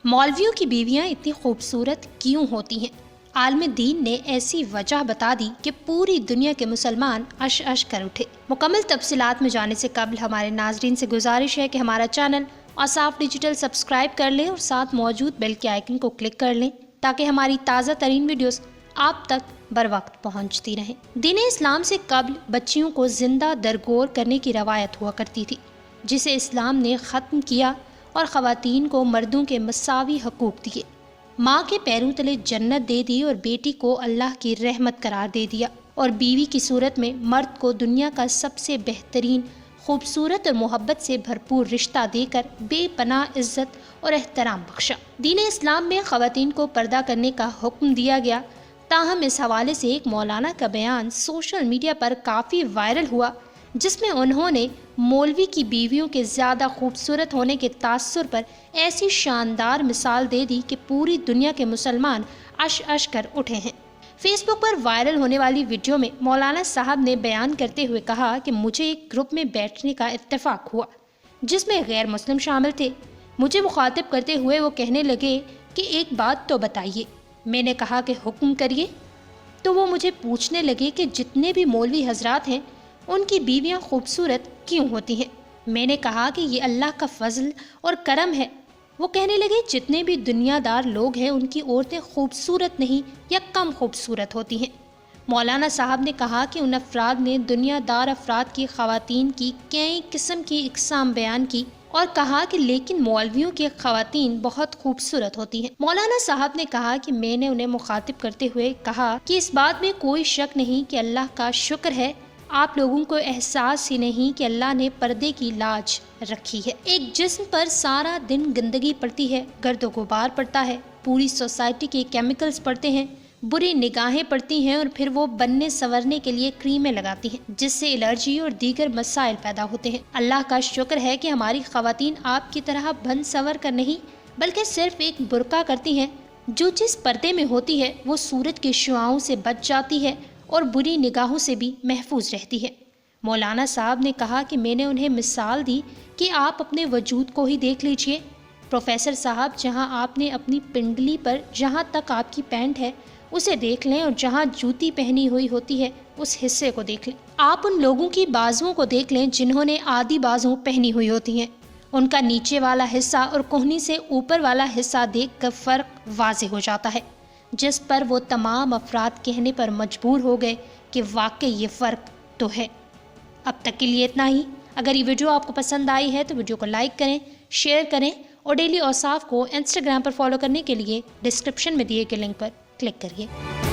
मौलवियों की बीवियां इतनी खूबसूरत क्यों होती हैं? आलम दीन ने ऐसी वजह बता दी कि पूरी दुनिया के मुसलमान अश अश कर उठे। मुकम्मल तफसीलात में जाने से कबल हमारे नाजरीन से गुजारिश है कि हमारा चैनल औसाफ डिजिटल सब्सक्राइब कर लें और साथ मौजूद बेल के आइकन को क्लिक कर लें ताकि हमारी ताज़ा तरीन वीडियोस आप तक बर वक्त पहुँचती रहें। दीन इस्लाम से कबल बच्चियों को जिंदा दरगोर करने की रवायत हुआ करती थी, जिसे इस्लाम ने ख़त्म किया और ख़वातीन को मर्दों के मसावी हकूक़ दिए। माँ के पैरों तले जन्नत दे दी और बेटी को अल्लाह की रहमत करार दे दिया और बीवी की सूरत में मर्द को दुनिया का सबसे बेहतरीन, खूबसूरत और मोहब्बत से भरपूर रिश्ता देकर बेपनाह इज्जत और एहतराम बख्शा। दीन इस्लाम में ख़वातीन को पर्दा करने का हुक्म दिया गया। ताहम इस हवाले से एक मौलाना का बयान सोशल मीडिया पर काफ़ी वायरल हुआ, जिसमें उन्होंने मौलवी की बीवियों के ज़्यादा खूबसूरत होने के तासुर पर ऐसी शानदार मिसाल दे दी कि पूरी दुनिया के मुसलमान अश अश कर उठे हैं। फेसबुक पर वायरल होने वाली वीडियो में मौलाना साहब ने बयान करते हुए कहा कि मुझे एक ग्रुप में बैठने का इत्तेफाक हुआ जिसमें गैर मुस्लिम शामिल थे। मुझे मुखातिब करते हुए वो कहने लगे कि एक बात तो बताइए। मैंने कहा कि हुक्म करिए। तो वो मुझे पूछने लगे कि जितने भी मौलवी हजरात हैं उनकी बीवियां खूबसूरत क्यों होती हैं। मैंने कहा कि ये अल्लाह का फजल और करम है। वो कहने लगे जितने भी दुनियादार लोग हैं उनकी औरतें खूबसूरत नहीं या कम खूबसूरत होती हैं। मौलाना साहब ने कहा कि उन अफराद ने दुनियादार अफराद की ख़वातीन की कई किस्म की इकसाम बयान की और कहा कि लेकिन मौलवियों की ख़वातीन बहुत खूबसूरत होती हैं। मौलाना साहब ने कहा कि मैंने उन्हें मुखातिब करते हुए कहा कि इस बात में कोई शक नहीं कि अल्लाह का शुक्र है आप लोगों को एहसास ही नहीं कि अल्लाह ने पर्दे की लाज रखी है। एक जिस्म पर सारा दिन गंदगी पड़ती है, गर्दो गुबार पड़ता है, पूरी सोसाइटी के केमिकल्स पड़ते हैं, बुरी निगाहें पड़ती हैं और फिर वो बनने संवरने के लिए क्रीमें लगाती हैं जिससे एलर्जी और दीगर मसाइल पैदा होते हैं। अल्लाह का शुक्र है कि हमारी ख़वातीन आपकी तरह बन संवर कर नहीं बल्कि सिर्फ एक बुर्का करती हैं। जो चीज़ पर्दे में होती है वो सूरज की शुआओं से बच जाती है और बुरी निगाहों से भी महफूज रहती है। मौलाना साहब ने कहा कि मैंने उन्हें मिसाल दी कि आप अपने वजूद को ही देख लीजिए। प्रोफेसर साहब, जहां आपने अपनी पिंडली पर जहां तक आपकी पैंट है उसे देख लें और जहां जूती पहनी हुई होती है उस हिस्से को देख लें। आप उन लोगों की बाजुओं को देख लें जिन्होंने आधी बाजुओं पहनी हुई होती हैं। उनका नीचे वाला हिस्सा और कोहनी से ऊपर वाला हिस्सा देख कर फ़र्क वाज़ेह हो जाता है, जिस पर वो तमाम अफराद कहने पर मजबूर हो गए कि वाकई ये फ़र्क तो है। अब तक के लिए इतना ही। अगर ये वीडियो आपको पसंद आई है तो वीडियो को लाइक करें, शेयर करें और डेली औसाफ को इंस्टाग्राम पर फॉलो करने के लिए डिस्क्रिप्शन में दिए गए लिंक पर क्लिक करिए।